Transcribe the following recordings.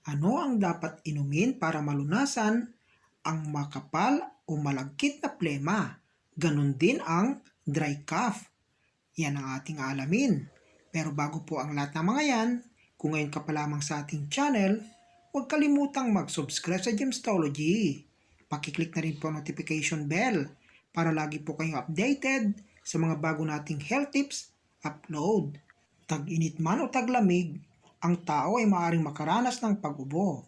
Ano ang dapat inumin para malunasan ang makapal o malagkit na plema? Ganon din ang dry cough. Yan ang ating alamin. Pero bago po ang lahat ng mga yan, kung ngayon ka pa lamang sa ating channel, huwag kalimutang mag-subscribe sa Gemstology. Pakiclick na rin po ang notification bell para lagi po kayong updated sa mga bago nating health tips upload. Tag-init man o taglamig, ang tao ay maaaring makaranas ng pag-ubo.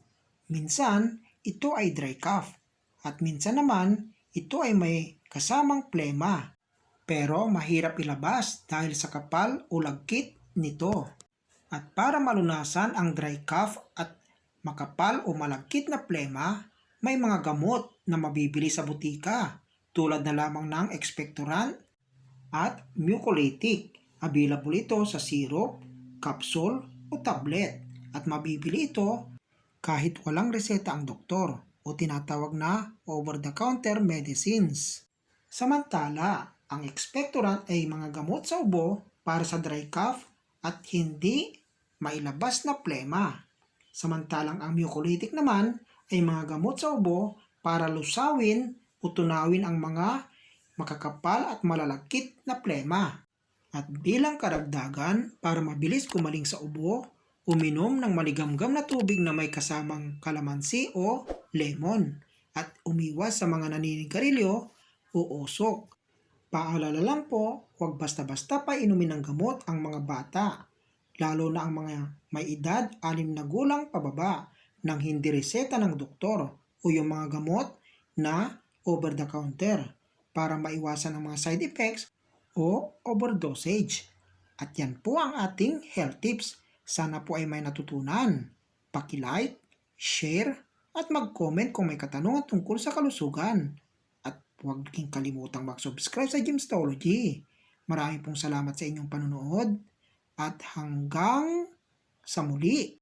Minsan, ito ay dry cough at minsan naman, ito ay may kasamang plema. Pero mahirap ilabas dahil sa kapal o lagkit nito. At para malunasan ang dry cough at makapal o malagkit na plema, may mga gamot na mabibili sa butika tulad na lamang ng expectorant at mucolytic. Available ito sa syrup, capsule o tablet at mabibili ito kahit walang reseta ang doktor o tinatawag na over-the-counter medicines. Samantala, ang expectorant ay mga gamot sa ubo para sa dry cough at hindi mailabas na plema. Samantalang ang mucolytic naman ay mga gamot sa ubo para lusawin o tunawin ang mga makakapal at malalagkit na plema. At bilang karagdagan, para mabilis kumaling sa ubo, uminom ng maligamgam na tubig na may kasamang kalamansi o lemon at umiwas sa mga naninigarilyo o usok. Paalala lang po, huwag basta-basta pa inumin ng gamot ang mga bata, lalo na ang mga may edad 6 na gulang pababa nang hindi reseta ng doktor o yung mga gamot na over-the-counter para maiwasan ang mga side effects o overdosage. At yan po ang ating health tips. Sana po ay may natutunan. Paki-like, share, at mag-comment kung may katanungan tungkol sa kalusugan. At huwag din kalimutang mag-subscribe sa Gemstology. Maraming pong salamat sa inyong panonood at hanggang sa muli.